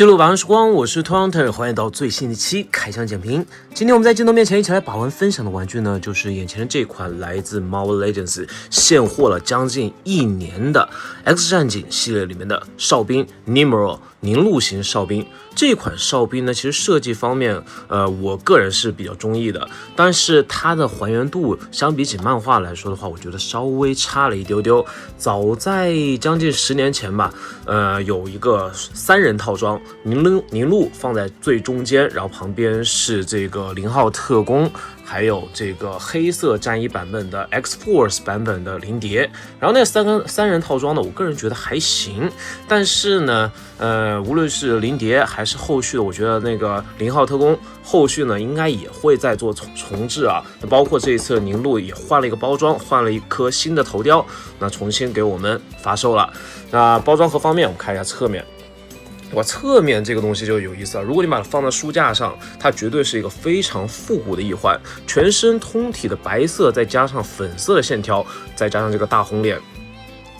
记录晚安时光，我是 Hunter， 欢迎到最新的一期开箱简评。今天我们在镜头面前一起来把玩分享的玩具呢，就是眼前的这款来自 Marvel Legends 现货了将近1年的 X 战警系列里面的哨兵 Nimro 凝露型哨兵。这款哨兵呢，其实设计方面，我个人是比较中意的，但是它的还原度相比起漫画来说的话，我觉得稍微差了一丢丢。早在将近10年前吧，有一个3人套装，凝露放在最中间，然后旁边是这个0号特工，还有这个黑色战衣版本的 X-Force 版本的灵蝶。然后那三人套装呢，我个人觉得还行，但是呢，无论是灵蝶还是后续的，我觉得那个0号特工后续呢，应该也会再做重置啊。包括这一次凝露也换了一个包装，换了一颗新的头雕，那重新给我们发售了。那包装盒方面，我们看一下侧面。哇，侧面这个东西就有意思了。如果你把它放在书架上，它绝对是一个非常复古的一环，全身通体的白色，再加上粉色的线条，再加上这个大红脸。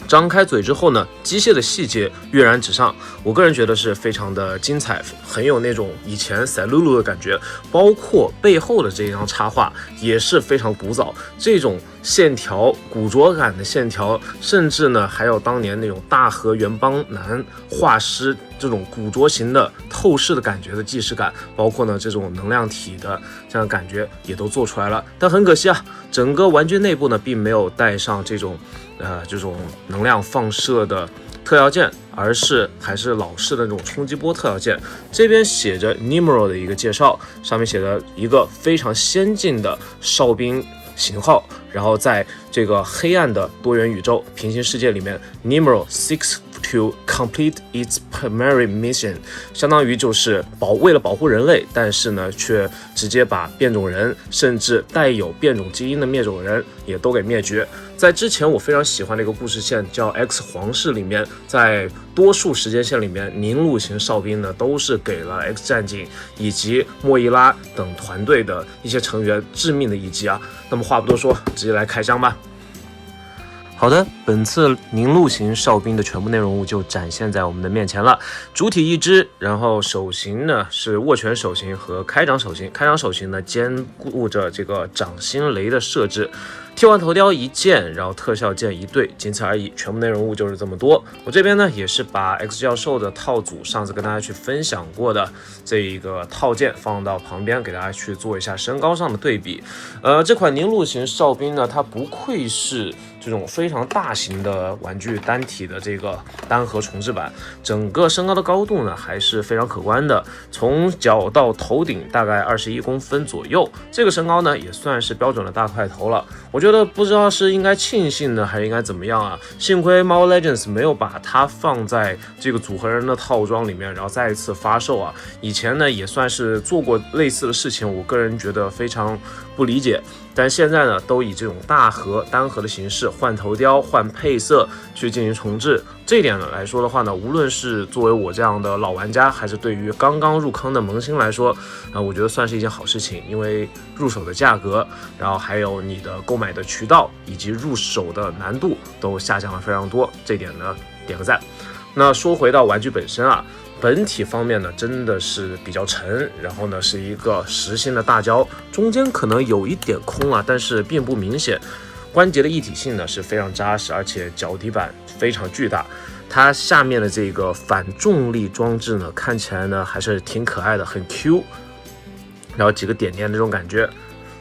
张开嘴之后呢，机械的细节跃然纸上，我个人觉得是非常的精彩，很有那种以前赛璐璐的感觉。包括背后的这张插画也是非常古早，这种线条古着感的线条，甚至呢还有当年那种大和原邦男画师这种古着型的透视的感觉的既视感，包括呢这种能量体的这样的感觉也都做出来了。但很可惜啊，整个玩具内部呢并没有带上这种能量放射的特效件，而是还是老式的那种冲击波特效件。这边写着 Nimro 的一个介绍，上面写的一个非常先进的哨兵型号，然后在这个黑暗的多元宇宙平行世界里面 Nimro seeks to complete its primary mission， 相当于就是为了保护人类，但是呢却直接把变种人甚至带有变种基因的灭种人也都给灭绝。在之前我非常喜欢的一个故事线叫 X 皇室里面，在多数时间线里面，凝露型哨兵呢都是给了 X 战警以及莫伊拉等团队的一些成员致命的一击啊。那么话不多说，直接来开箱吧。好的，本次凝露型哨兵的全部内容物就展现在我们的面前了。主体一只，然后手型呢是握拳手型和开掌手型。开掌手型呢兼顾着这个掌心雷的设置。替换头雕1件，然后特效件1对，仅此而已。全部内容物就是这么多。我这边呢也是把 X 教授的套组上次跟大家去分享过的这一个套件放到旁边，给大家去做一下身高上的对比。这款凝露型哨兵呢，它不愧是这种非常大型的玩具单体的这个单核重置版，整个身高的高度呢还是非常可观的，从脚到头顶大概21公分左右，这个身高呢也算是标准的大块头了。我觉得不知道是应该庆幸呢，还是应该怎么样啊？幸亏 Marvel Legends 没有把它放在这个组合人的套装里面，然后再一次发售啊。以前呢也算是做过类似的事情，我个人觉得非常不理解。但现在呢，都以这种大盒单盒的形式换头雕、换配色去进行重置。这一点呢来说的话呢，无论是作为我这样的老玩家，还是对于刚刚入坑的萌新来说，我觉得算是一件好事情，因为入手的价格，然后还有你的购买的渠道以及入手的难度都下降了非常多，这点呢点个赞。那说回到玩具本身啊。本体方面呢，真的是比较沉，然后呢是一个实心的大胶，中间可能有一点空啊，但是并不明显。关节的一体性呢是非常扎实，而且脚底板非常巨大。它下面的这个反重力装置呢，看起来呢还是挺可爱的，很 Q， 然后几个点点这种感觉。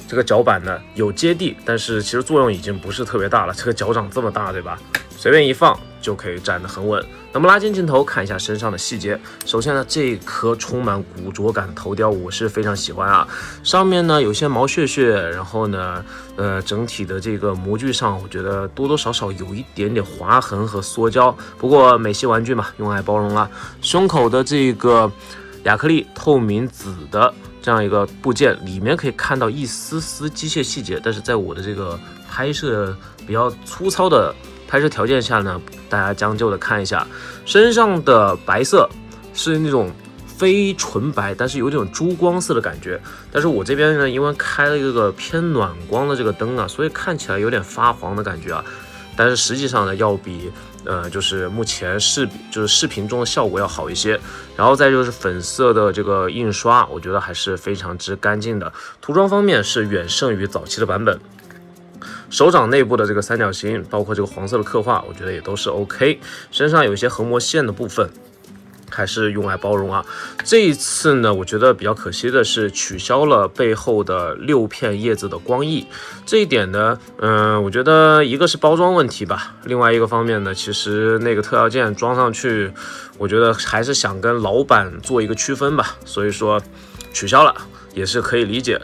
这个脚板呢有接地，但是其实作用已经不是特别大了。这个脚掌这么大，对吧？随便一放就可以站得很稳。那么拉近镜头看一下身上的细节。首先呢，这颗充满古着感的头雕我是非常喜欢啊。上面呢有些毛屑屑，然后呢，整体的这个模具上，我觉得多多少少有一点点划痕和缩胶。不过美系玩具嘛，用爱包容啦。胸口的这个亚克力透明紫的这样一个部件，里面可以看到一丝丝机械细节，但是在我的这个拍摄比较粗糙的拍摄条件下呢，大家将就的看一下，身上的白色是那种非纯白，但是有点珠光色的感觉。但是我这边呢，因为开了一个偏暖光的这个灯啊，所以看起来有点发黄的感觉啊。但是实际上呢，要比就是目前视频中的效果要好一些。然后再就是粉色的这个印刷，我觉得还是非常之干净的。涂装方面是远胜于早期的版本。手掌内部的这个三角形，包括这个黄色的刻画，我觉得也都是 OK。身上有一些横膜线的部分，还是用来包容啊。这一次呢，我觉得比较可惜的是取消了背后的6片叶子的光翼。这一点呢，我觉得一个是包装问题吧，另外一个方面呢，其实那个特效件装上去，我觉得还是想跟老版做一个区分吧，所以说取消了也是可以理解。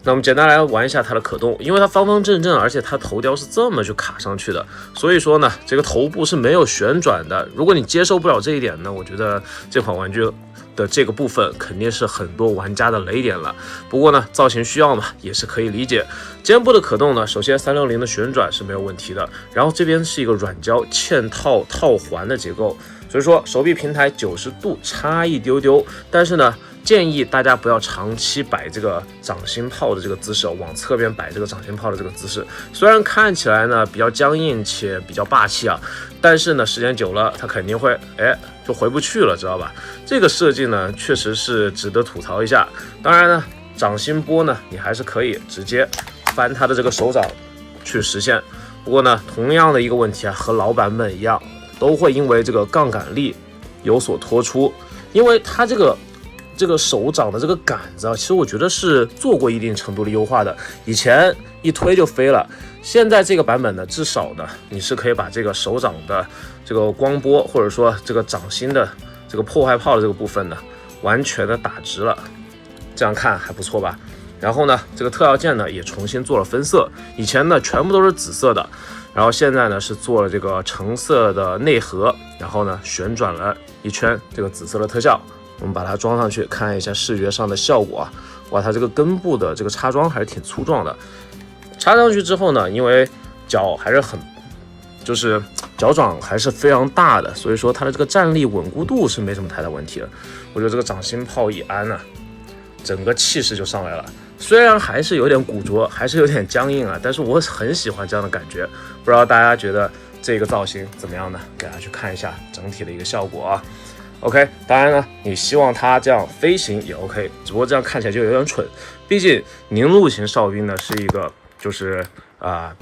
那我们简单来玩一下它的可动，因为它方方正正，而且它头雕是这么去卡上去的，所以说呢，这个头部是没有旋转的。如果你接受不了这一点呢，我觉得这款玩具的这个部分肯定是很多玩家的雷点了。不过呢，造型需要嘛，也是可以理解。肩部的可动呢，首先360的旋转是没有问题的，然后这边是一个软胶嵌套套环的结构，所以说手臂平台90度差一丢丢，但是呢，建议大家不要长期摆这个掌心炮的这个姿势，往侧边摆这个掌心炮的这个姿势。虽然看起来呢比较僵硬且比较霸气啊，但是呢时间久了它肯定会就回不去了，知道吧？这个设计呢确实是值得吐槽一下。当然呢，掌心波呢你还是可以直接翻它的这个手掌去实现。不过呢，同样的一个问题啊，和老版本一样，都会因为这个杠杆力有所脱出，因为它这个手掌的这个杆子啊，其实我觉得是做过一定程度的优化的。以前一推就飞了，现在这个版本呢，至少呢，你是可以把这个手掌的这个光波，或者说这个掌心的这个破坏炮的这个部分呢，完全的打直了。这样看还不错吧？然后呢，这个特效件呢也重新做了分色，以前呢全部都是紫色的，然后现在呢是做了这个橙色的内核，然后呢旋转了一圈这个紫色的特效。我们把它装上去看一下视觉上的效果啊，哇，它这个根部的这个插装还是挺粗壮的。插上去之后呢，因为脚还是就是脚掌还是非常大的，所以说它的这个站立稳固度是没什么太大问题的。我觉得这个掌心炮一安呢，整个气势就上来了。虽然还是有点古拙，还是有点僵硬啊，但是我很喜欢这样的感觉。不知道大家觉得这个造型怎么样呢？给大家去看一下整体的一个效果啊。OK， 当然呢，你希望它这样飞行也 OK， 只不过这样看起来就有点蠢。毕竟凝露型哨兵呢是一个就是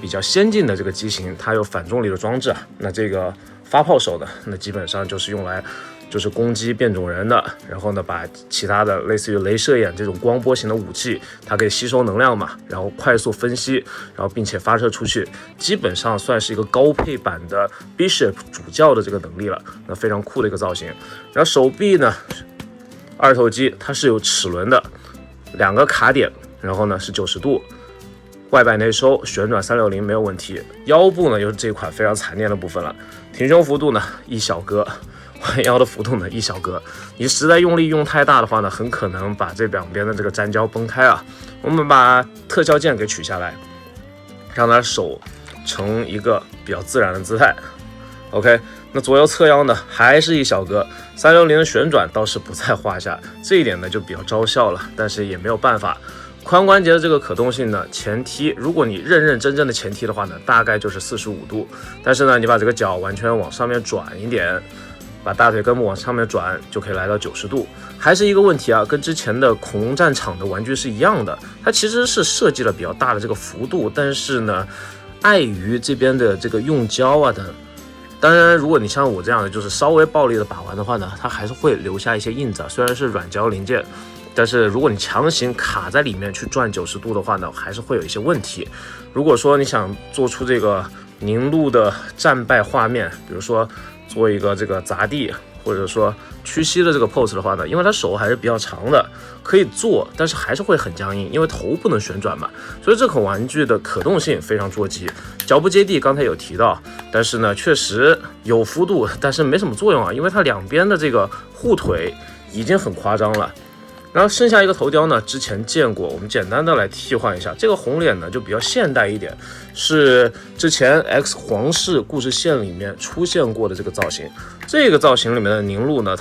比较先进的这个机型，它有反重力的装置啊。那这个发炮手呢，那基本上就是用来就是攻击变种人的，然后呢把其他的类似于镭射眼这种光波型的武器，它可以吸收能量嘛，然后快速分析，然后并且发射出去，基本上算是一个高配版的 Bishop 主教的这个能力了，那非常酷的一个造型。然后手臂呢，二头肌它是有齿轮的，2个卡点，然后呢是90度。外摆内收，旋转360没有问题。腰部呢又是这款非常惨烈的部分了，挺胸幅度呢一小格，弯腰的幅度呢一小格。你实在用力用太大的话呢，很可能把这两边的这个粘胶崩开啊。我们把特效键给取下来，让它手成一个比较自然的姿态。OK， 那左右侧腰呢还是一小格，360的旋转倒是不在话下，这一点呢就比较招笑了，但是也没有办法。髋关节的这个可动性呢，前踢，如果你认认真真的前踢的话呢，大概就是45度。但是呢，你把这个脚完全往上面转一点，把大腿根部往上面转，就可以来到90度。还是一个问题啊，跟之前的恐龙战场的玩具是一样的，它其实是设计了比较大的这个幅度，但是呢，碍于这边的这个用胶啊等。当然，如果你像我这样的就是稍微暴力的把玩的话呢，它还是会留下一些印子，虽然是软胶零件。但是如果你强行卡在里面去转90度的话呢，还是会有一些问题。如果说你想做出这个凝露的战败画面，比如说做一个这个砸地或者说屈膝的这个 pose 的话呢，因为它手还是比较长的，可以做，但是还是会很僵硬，因为头不能旋转嘛。所以这款玩具的可动性非常捉急。脚不接地刚才有提到，但是呢确实有幅度，但是没什么作用啊，因为它两边的这个护腿已经很夸张了。然后剩下一个头雕呢，之前见过，我们简单的来替换一下。这个红脸呢就比较现代一点，是之前 X 皇室故事线里面出现过的这个造型。这个造型里面的凝露呢，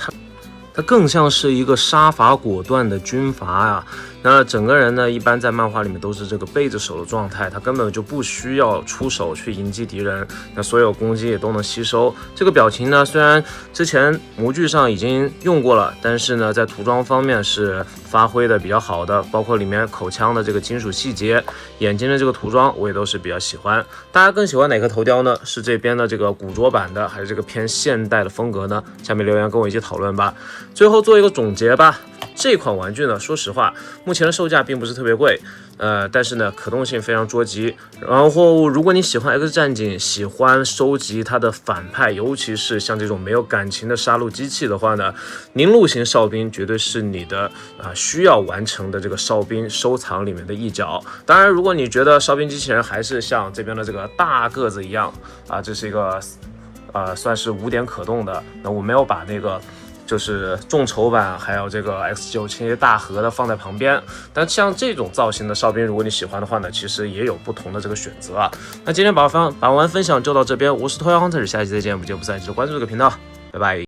它更像是一个杀伐果断的军阀啊。那整个人呢，一般在漫画里面都是这个背着手的状态，他根本就不需要出手去迎击敌人，那所有攻击也都能吸收。这个表情呢，虽然之前模具上已经用过了，但是呢，在涂装方面是发挥的比较好的，包括里面口腔的这个金属细节，眼睛的这个涂装我也都是比较喜欢。大家更喜欢哪个头雕呢？是这边的这个古着版的，还是这个偏现代的风格呢？下面留言跟我一起讨论吧。最后做一个总结吧。这款玩具呢，说实话，目前的售价并不是特别贵，但是呢，可动性非常捉急。然后，如果你喜欢 X 战警，喜欢收集它的反派，尤其是像这种没有感情的杀戮机器的话呢，凝露型哨兵绝对是你的需要完成的这个哨兵收藏里面的一角。当然，如果你觉得哨兵机器人还是像这边的这个大个子一样这是一个算是无点可动的，那我没有把那个。就是众筹版还有这个 X97大盒的放在旁边，但像这种造型的哨兵，如果你喜欢的话呢，其实也有不同的这个选择啊。那今天把玩分享就到这边，我是 Toy Hunter， 下期再见，不见不散，记得关注这个频道，拜拜。